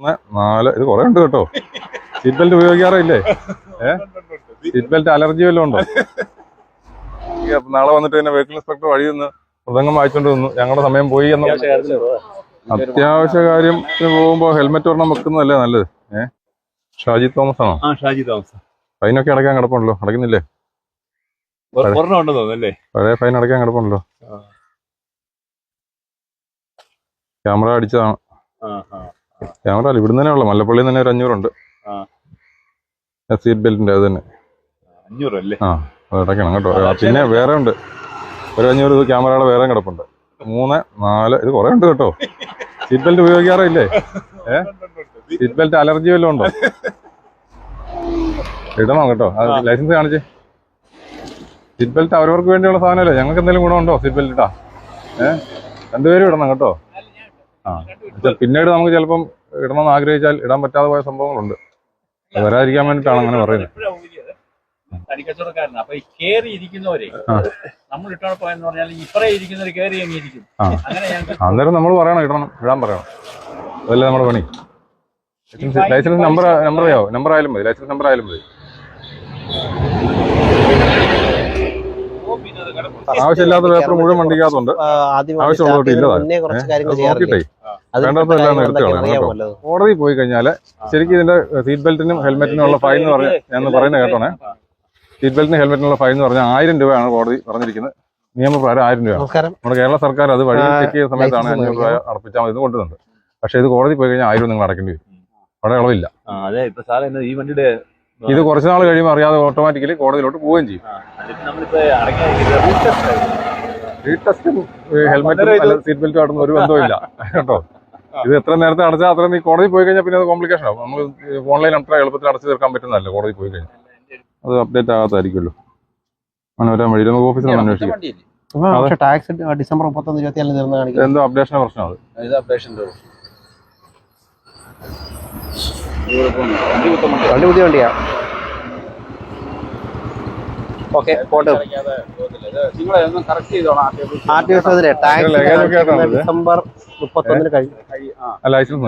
4 ഇത് കുറെ ഉണ്ട് കേട്ടോ. സീറ്റ് ബെൽറ്റ് ഉപയോഗിക്കാറില്ലേ? സീറ്റ് ബെൽറ്റ് അലർജി വല്ലതും ഉണ്ടോ? നാളെ വന്നിട്ട് തന്നെ വെഹിക്കിൾ ഇൻസ്പെക്ടർ വഴി നിന്ന് മൃദംഗം വായിച്ചോണ്ട് വന്നു. ഞങ്ങളുടെ സമയം പോയി എന്ന അത്യാവശ്യ കാര്യത്തിന് പോകുമ്പോ ഹെൽമെറ്റ് ഒരെണ്ണം വെക്കുന്നതല്ലേ നല്ലത്. ഷാജി തോമസ് ആണോ? ഷാജി തോമസ്. ഫൈനൊക്കെ അടയ്ക്കാൻ കിടപ്പുണ്ടല്ലോ, അടയ്ക്കുന്നില്ലേ? പഴയ ഫൈൻ അടയ്ക്കാൻ കിടപ്പുണ്ടല്ലോ. ക്യാമറ അടിച്ചതാണ്. ക്യാമറ അല്ല, ഇവിടുന്ന് തന്നെ ഉള്ള മല്ലപ്പള്ളിയിൽ തന്നെ ഒരു 500 ഉണ്ട്. സീറ്റ് ബെൽറ്റിന്റെ അത് തന്നെ 500 ആ, അത് അടയ്ക്കണം കേട്ടോ. പിന്നെ വേറെ ഉണ്ട് ഒരു 500 ക്യാമറയുടെ വേറെ കിടപ്പുണ്ട്. 3, 4 ഇത് കുറെ ഉണ്ട് കേട്ടോ. സീറ്റ് ബെൽറ്റ് ഉപയോഗിക്കാറില്ലേ? സീറ്റ് ബെൽറ്റ് അലർജി വല്ലതും ഉണ്ടോ? ഇടണം കേട്ടോ. ലൈസൻസ് കാണിച്ചേ. സീറ്റ് ബെൽറ്റ് അവരവർക്ക് വേണ്ടിയുള്ള സാധനമല്ലേ, ഞങ്ങൾക്ക് എന്തെങ്കിലും ഗുണമുണ്ടോ സീറ്റ് ബെൽറ്റ് ഇട്ടാ? രണ്ടുപേരും ഇടണം കേട്ടോ. പിന്നീട് നമുക്ക് ചിലപ്പം ഇടണമെന്ന് ആഗ്രഹിച്ചാൽ ഇടാൻ പറ്റാതെ പോയ സംഭവങ്ങളുണ്ട്. വരാതിരിക്കാൻ വേണ്ടിയിട്ടാണ് അങ്ങനെ പറയുന്നത്. അപ്പൊ ഈ കേറി ഇരിക്കുന്നവരെ നമ്മൾ ഇട്ടോടെ പോയെന്ന് പറഞ്ഞാൽ ഇപ്പറേ ഇരിക്കുന്നവർ കേറി അങ്ങിരിക്കും. അന്നേരം നമ്മൾ പറയണം, ഇടാൻ പറയണം. അതല്ലേ നമ്മുടെ പണി. ലൈസൻസ് നമ്പർ ആയാലും മതി. ലൈസൻസ് നമ്പർ ആയാലും മതി. ആവശ്യമില്ലാത്ത പേപ്പർ മുഴുവൻ വണ്ടിക്കകത്തുണ്ട്. ആവശ്യമുള്ളവർക്ക് നോക്കിയിട്ടേ വേണ്ടതെല്ലാം എടുത്തു കളയണം കേട്ടോ. കോടതി പോയി കഴിഞ്ഞാല് ശരിക്കും ഇതിന്റെ സീറ്റ് ബെൽറ്റിനും ഹെൽമെറ്റിനും ഉള്ള ഫൈൻ എന്ന് പറഞ്ഞാൽ ഞാൻ പറയുന്നത് കേട്ടോണേ. സീറ്റ് ബെൽറ്റിനും ഹെൽമെറ്റിനുള്ള ഫൈൻ എന്ന് പറഞ്ഞാൽ 1000 രൂപയാണ് കോടതി പറഞ്ഞിരിക്കുന്നത്. നിയമപ്രകാരം 1000 രൂപ. നമ്മുടെ കേരള സർക്കാർ അത് വഴി ചെക്ക് ചെയ്ത സമയത്താണ് 500 രൂപ അടപ്പിച്ചാൽ മതി കൊണ്ടുവന്നത്. പക്ഷെ ഇത് കോടതി പോയി കഴിഞ്ഞാൽ 1000 നിങ്ങൾ അടക്കേണ്ടി വരും. അവിടെ ഇളവില്ല. ഇത് കുറച്ച് നാൾ കഴിയുമ്പോൾ അറിയാതെ ഓട്ടോമാറ്റിക്കലി കോടതിയിലോട്ട് പോവുകയും ചെയ്യും. റീടെസ്റ്റും ഹെൽമെറ്റും സീറ്റ് ബെൽറ്റും ആയിട്ടൊന്നും ഒരു ബന്ധമില്ല കേട്ടോ. ഇത് എത്ര നേരത്തെ അടച്ചാൽ അത്ര നീ കോടതി പോയി കഴിഞ്ഞാൽ പിന്നെ അത് കോംപ്ലിക്കേഷൻ ആവും. നമ്മൾ ഓൺലൈൻ അത്ര എളുപ്പത്തിൽ അടച്ചു തീർക്കാൻ പറ്റുന്നതല്ല. കോടതി പോയി കഴിഞ്ഞാൽ അത് അപ്ഡേറ്റ് ആകാത്തായിരിക്കുമല്ലോ. അങ്ങനെ വരാൻ വഴി നമുക്ക് ഓഫീസിൽ നിന്ന് അന്വേഷിക്കാം. ടാക്സ് ഡിസംബർ 31-24 എന്തോ അപ്ഡേഷന്റെ പ്രശ്നം. വണ്ടി പുതിയ വണ്ടിയാ. ഓക്കെ, പോട്ടെ. ഡിസംബർ 31 കഴിഞ്ഞു. ലൈസൻസ്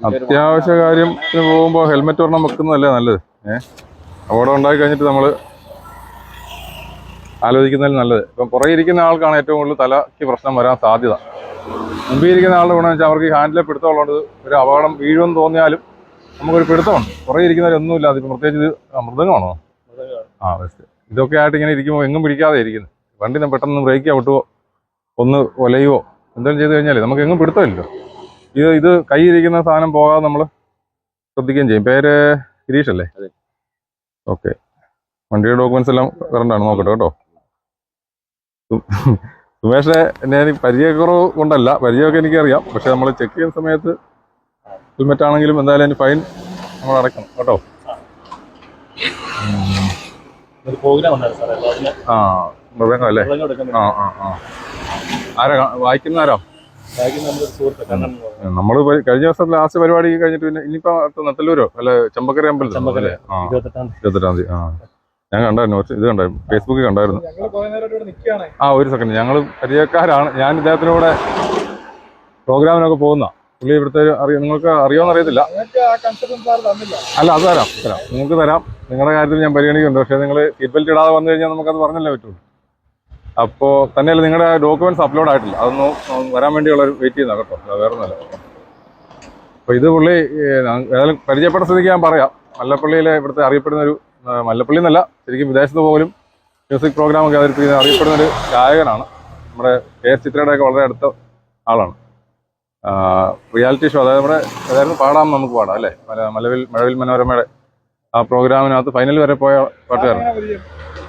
അത്യാവശ്യ കാര്യത്തിന് പോകുമ്പോ ഹെൽമെറ്റ് ഒരെണ്ണം വെക്കുന്നതല്ലേ നല്ലത്. അപകടം ഉണ്ടായി കഴിഞ്ഞിട്ട് നമ്മള് ആലോചിക്കുന്നതിൽ നല്ലത്. ഇപ്പം പുറകെ ഇരിക്കുന്ന ആൾക്കാണ് ഏറ്റവും കൂടുതൽ തലയ്ക്ക് പ്രശ്നം വരാൻ സാധ്യത. മുമ്പിൽ ഇരിക്കുന്ന ആളുടെ ഗുണമെന്ന് വെച്ചാൽ അവർക്ക് ഈ ഹാൻഡിലെ പിടുത്തമുള്ളത് ഒരു അപകടം വീഴുമെന്ന് തോന്നിയാലും നമുക്കൊരു പിടുത്തമുണ്ട്. പുറകെ ഇരിക്കുന്നവരൊന്നുമില്ല. അതിപ്പോൾ പ്രത്യേകിച്ച് ഇത് മൃദംഗമാണോ? ബെസ്റ്റ്. ഇതൊക്കെ ആയിട്ട് ഇങ്ങനെ ഇരിക്കുമ്പോൾ എങ്ങും പിടിക്കാതെ ഇരിക്കുന്നത്. വണ്ടി പെട്ടെന്ന് ബ്രേക്ക് ഔട്ടുവോ ഒന്ന് ഒലയുവോ എന്തെങ്കിലും ചെയ്ത് കഴിഞ്ഞാൽ നമുക്ക് എങ്ങും പിടുത്തമില്ലല്ലോ. ഇത് കൈയിരിക്കുന്ന സാധനം പോകാതെ നമ്മൾ ശ്രദ്ധിക്കുകയും ചെയ്യും. പേര് ഗിരീഷ് അല്ലേ? ഓക്കെ. വണ്ടിയുടെ ഡോക്യുമെന്റ്സ് എല്ലാം കറണ്ടാണ്, നോക്കട്ടെ കേട്ടോ. സുമേഷെ ഞാൻ പരിചയക്കുറവ് കൊണ്ടല്ല, പരിചയമൊക്കെ എനിക്കറിയാം. പക്ഷെ നമ്മൾ ചെക്ക് ചെയ്യുന്ന സമയത്ത് ഹെൽമെറ്റ് ആണെങ്കിലും എന്തായാലും അതിന് ഫൈൻ നമ്മൾ അടയ്ക്കണം കേട്ടോ. മൃദംഗം അല്ലേ? ആരാ വായിക്കുന്ന? ആരോ നമ്മള് കഴിഞ്ഞ ദിവസം ലാസ്റ്റ് പരിപാടി കഴിഞ്ഞിട്ട് പിന്നെ ഇനിയിപ്പോ നെത്തല്ലൂരോ അല്ല ചെമ്പക്കര അമ്പലം അല്ലേ? 28-ാം തീയതി. ഞാൻ കണ്ടായിരുന്നു, ഇത് കണ്ടായിരുന്നു, ഫേസ്ബുക്കിൽ കണ്ടായിരുന്നു. ഒരു സെക്കൻഡ്. ഞങ്ങൾ പരിചയക്കാരാണ്. ഞാൻ ഇദ്ദേഹത്തിലൂടെ പ്രോഗ്രാമിനൊക്കെ പോകുന്ന പുള്ളി ഇവിടുത്തെ നിങ്ങൾക്ക് അറിയാമെന്ന് അറിയത്തില്ല. അല്ല, അത് തരാം നിങ്ങൾക്ക് തരാം. നിങ്ങളുടെ കാര്യത്തിൽ ഞാൻ പരിഗണിക്കുന്നുണ്ട്. പക്ഷേ നിങ്ങൾ സീറ്റ് ബെൽറ്റ് ഇടാതെ വന്നു കഴിഞ്ഞാൽ നമുക്കത് പറഞ്ഞല്ലേ പറ്റുള്ളൂ. അപ്പോൾ തന്നെയല്ല നിങ്ങളുടെ ഡോക്യുമെന്റ്സ് അപ്ലോഡ് ആയിട്ടില്ല. അതൊന്ന് വരാൻ വേണ്ടിയുള്ള ഒരു വെയിറ്റ് ചെയ്യുന്ന കേട്ടോ, വേറെ ഒന്നുമല്ല. അപ്പോൾ ഇത് പുള്ളി ഏതായാലും പരിചയപ്പെട്ട സ്ഥിതിക്ക് ഞാൻ പറയാം. മല്ലപ്പള്ളിയിലെ ഇവിടുത്തെ അറിയപ്പെടുന്നൊരു, മല്ലപ്പള്ളി എന്നല്ല ശരിക്കും വിദേശത്ത് പോലും മ്യൂസിക് പ്രോഗ്രാമൊക്കെ അവതരിപ്പിക്കുന്ന അറിയപ്പെടുന്നൊരു ഗായകനാണ്. നമ്മുടെ KS ചിത്രയുടെയൊക്കെ വളരെ അടുത്ത ആളാണ്. റിയാലിറ്റി ഷോ, അതായത് നമ്മുടെ ഏതായിരുന്നു പാടാം നമുക്ക് പാടാം അല്ലേ, മഴവിൽ മനോരമയുടെ ആ പ്രോഗ്രാമിനകത്ത് ഫൈനൽ വരെ പോയ പാട്ടുകാരൻ.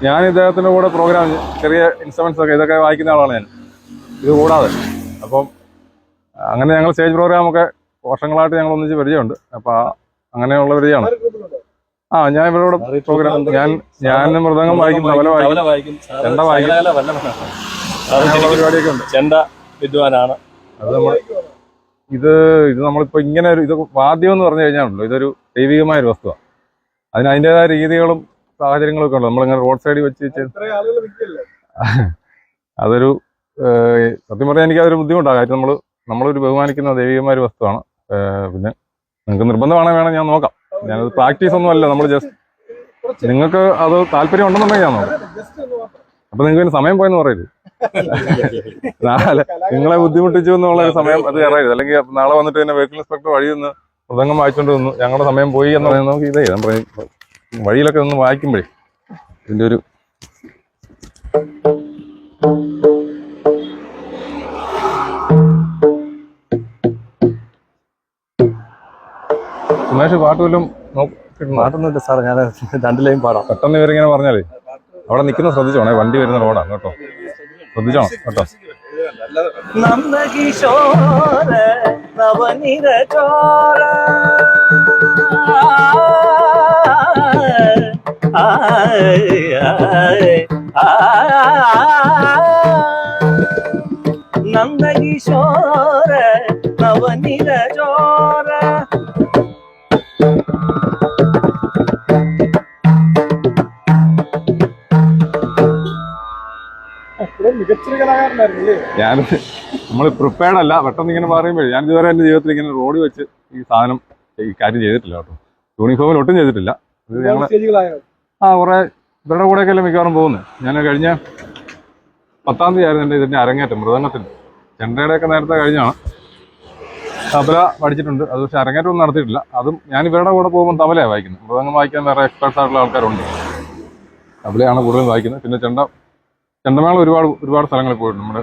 ഞാൻ ഇദ്ദേഹത്തിൻ്റെ കൂടെ പ്രോഗ്രാം ചെറിയ ഇൻസ്ട്രുമെന്റ്സ് ഒക്കെ ഇതൊക്കെ വായിക്കുന്ന ആളാണ് ഞാൻ, ഇത് കൂടാതെ. അപ്പം അങ്ങനെ ഞങ്ങൾ സ്റ്റേജ് പ്രോഗ്രാമൊക്കെ വർഷങ്ങളായിട്ട് ഞങ്ങൾ ഒന്നിച്ച് പരിചയമുണ്ട്. അപ്പം അങ്ങനെയുള്ള പരിചയമാണ്. ഞാൻ ഇവരോട് പ്രോഗ്രാം ഞാൻ മൃദംഗം വായിക്കും, തബല വായിക്കും, ചെണ്ട വായിക്കും, പരിപാടിയൊക്കെ ഉണ്ട്. ചെണ്ട വിദ്വാനാണ്. അത് നമ്മൾ ഇത് നമ്മളിപ്പോൾ ഇങ്ങനെ ഒരു ഇത് വാദ്യം എന്ന് പറഞ്ഞു കഴിഞ്ഞാണല്ലോ, ഇതൊരു ദൈവികമായ ഒരു വസ്തുവാണ്. അതിന് അതിൻ്റെതായ രീതികളും സാഹചര്യങ്ങളൊക്കെ ഉണ്ട്. നമ്മളിങ്ങനെ റോഡ് സൈഡിൽ വെച്ച് അതൊരു സത്യം പറയാൻ എനിക്ക് അതൊരു ബുദ്ധിമുട്ടാണ്. കാര്യം നമ്മളൊരു ബഹുമാനിക്കുന്ന ദൈവികമായ ഒരു വസ്തുവാണ്. പിന്നെ നിങ്ങൾക്ക് നിർബന്ധമാണെങ്കിൽ വേണം ഞാൻ നോക്കാം. ഞാനത് പ്രാക്ടീസ് ഒന്നും അല്ല, നമ്മൾ ജസ്റ്റ് നിങ്ങൾക്ക് അത് താല്പര്യം ഉണ്ടെന്നുണ്ടെങ്കിൽ ഞാൻ നോക്കാം. അപ്പൊ നിങ്ങൾക്ക് സമയം പോയെന്ന് പറയരുത്. നാളെ നിങ്ങളെ ബുദ്ധിമുട്ടിച്ചു എന്നുള്ള ഒരു സമയം അത് അറിയരുത്. അല്ലെങ്കിൽ നാളെ വന്നിട്ട് തന്നെ വെഹിക്കിൾ ഇൻസ്പെക്ടർ വഴി നിന്ന് മൃദംഗം വായിച്ചുകൊണ്ട് വന്നു ഞങ്ങളുടെ സമയം പോയി എന്ന് പറയുന്നത് നമുക്ക് ഇതേ ഞാൻ പറയും. വഴിയിലൊക്കെ ഒന്ന് വായിക്കുമ്പോഴേ ഇതിന്റെ ഒരു സുമേഷ് പാട്ട് വല്ലതും പാട്ടൊന്നുമില്ല സാറേ, ഞാൻ 2 ലൈൻ പാടാം. പെട്ടെന്ന് ഇവരിങ്ങനെ പറഞ്ഞാലേ അവിടെ നിൽക്കുന്ന ശ്രദ്ധിച്ചോണേ, വണ്ടി വരുന്ന റോഡാണ് കേട്ടോ, ശ്രദ്ധിച്ചോണം കേട്ടോ. നന്ദകിശോര നവനിരചോര നന്ദകിശോര നവനിരചോര ഞാൻ നമ്മൾ പ്രിപ്പയർഡ് അല്ല, പെട്ടെന്ന് ഇങ്ങനെ പറയുമ്പോഴേ ഞാൻ ഇതുവരെ എൻ്റെ ജീവിതത്തിൽ ഇങ്ങനെ റോഡ് വെച്ച് ഈ സാധനം ഈ കാര്യം ചെയ്തിട്ടില്ല കേട്ടോ. യൂണിഫോമിൽ ഒട്ടും ചെയ്തിട്ടില്ല. ഇത് ഞങ്ങൾ കുറേ ഇവരുടെ കൂടെയൊക്കെ അല്ലേ മിക്കവാറും പോകുന്നത്. ഞാൻ കഴിഞ്ഞ 10-ാം തീയതി ആയിരുന്നു എൻ്റെ ഇതിൻ്റെ അരങ്ങേറ്റം മൃദംഗത്തിന്. ചെണ്ടയുടെയൊക്കെ നേരത്തെ കഴിഞ്ഞാണ്. തബല പഠിച്ചിട്ടുണ്ട്, അത് പക്ഷേ അരങ്ങേറ്റമൊന്നും നടത്തിയിട്ടില്ല. അതും ഞാൻ ഇവരുടെ കൂടെ പോകുമ്പോൾ തബലയാണ് വായിക്കുന്നത്. മൃദംഗം വായിക്കാൻ വേറെ എക്സ്പേർട്സ് ആയിട്ടുള്ള ആൾക്കാരുണ്ട്, തബലയാണ് കൂടുതലും വായിക്കുന്നത്. പിന്നെ ചെണ്ടമേളം ഒരുപാട് സ്ഥലങ്ങളിൽ പോയിട്ടുണ്ട്. നമ്മുടെ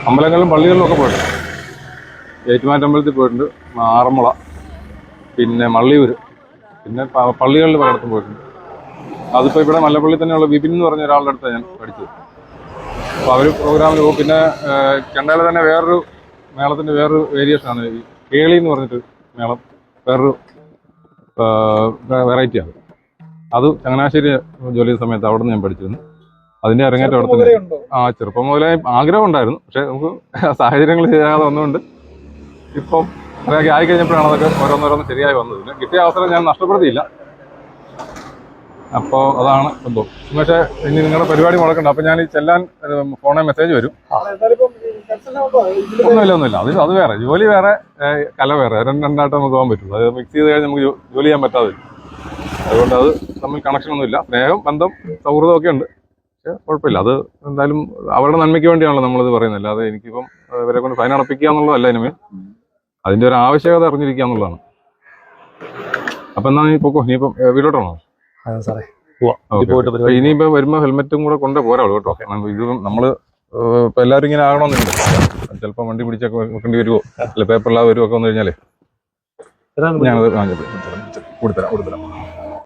അമ്പലങ്ങളിലും പള്ളികളിലും ഒക്കെ പോയിട്ടുണ്ട്. ഏറ്റുമാറ്റമ്പലത്തിൽ പോയിട്ടുണ്ട്, ആറന്മുള, പിന്നെ മള്ളിയൂർ, പിന്നെ പള്ളികളിൽ പലയിടത്തും പോയിട്ടുണ്ട്. അതിപ്പോൾ ഇവിടെ മല്ലപ്പള്ളി തന്നെയുള്ള വിപിൻ എന്ന് പറഞ്ഞ ഒരാളുടെ അടുത്താണ് ഞാൻ പഠിച്ചത്. അപ്പോൾ അവർ പ്രോഗ്രാമിന് പോകും. പിന്നെ ചെണ്ടയിലെ തന്നെ വേറൊരു മേളത്തിൻ്റെ വേറൊരു വേരിയേഷനാണ് ഈ കേളി എന്ന് പറഞ്ഞിട്ട് മേളം, വേറൊരു വെറൈറ്റിയാണ്. അത് ചങ്ങനാശ്ശേരി ജോലി ചെയ്ത സമയത്ത് അവിടെ നിന്ന് ഞാൻ പഠിച്ചിരുന്നു. അതിന്റെ അരങ്ങേറ്റം അവിടെ തന്നെ. ചെറുപ്പം മുതലേ ആഗ്രഹം ഉണ്ടായിരുന്നു, പക്ഷെ നമുക്ക് സാഹചര്യങ്ങൾ ചെയ്യാതെ വന്നുകൊണ്ട് ഇപ്പം അതൊക്കെ ആയിക്കഴിഞ്ഞപ്പോഴാണ് അതൊക്കെ ഓരോന്നോരോന്ന് ശരിയായി വന്നത്. പിന്നെ കിട്ടിയ അവസരം ഞാൻ നഷ്ടപ്പെടുത്തിയില്ല. അപ്പോൾ അതാണ് സംഭവം. പക്ഷേ ഇനി നിങ്ങളുടെ പരിപാടി മുടക്കണ്ട. അപ്പം ഞാൻ ഈ ചെല്ലാൻ ഫോണിൽ മെസ്സേജ് വരും. ഒന്നുമില്ല അത് വേറെ ജോലി വേറെ, കല വേറെ, രണ്ടായിട്ട് നമുക്ക് പോകാൻ പറ്റുള്ളൂ. അത് മിക്സ് ചെയ്ത് കഴിഞ്ഞാൽ നമുക്ക് ജോലി ചെയ്യാൻ പറ്റാതെ വരും. അതുകൊണ്ട് അത് തമ്മിൽ കണക്ഷനൊന്നുമില്ല. സ്നേഹം, ബന്ധം, സൗഹൃദമൊക്കെ ഉണ്ട്. പക്ഷെ കുഴപ്പമില്ല. അത് എന്തായാലും അവരുടെ നന്മയ്ക്ക് വേണ്ടിയാണല്ലോ നമ്മളിത് പറയുന്നത്. അല്ലാതെ എനിക്കിപ്പം ഇവരെ കൊണ്ട് ഫൈൻ അടപ്പിക്കുക എന്നുള്ളതല്ല. ഇനിമേ അതിന്റെ ഒരു ആവശ്യകത അറിഞ്ഞിരിക്കുക എന്നുള്ളതാണ്. അപ്പൊ എന്നാ നീ പൊക്കോ, നീ ഇപ്പം വീട്ടിലോട്ടാണോ? സാറേ ഇനിയിപ്പോ വരുമ്പോ ഹെൽമെറ്റും കൂടെ കൊണ്ടേ പോരാളൂ കേട്ടോ. ഇത് നമ്മള് ഇപ്പൊ എല്ലാവരും ഇങ്ങനെ ആകണമെന്നില്ല. ചിലപ്പോ വണ്ടി പിടിച്ചൊക്കെ വെക്കേണ്ടി വരുമോ, അല്ല പേപ്പറില്ലാതെ വരുമോ ഒക്കെ വന്നു കഴിഞ്ഞാലേ ഞാനത് കൊടുത്തരാം.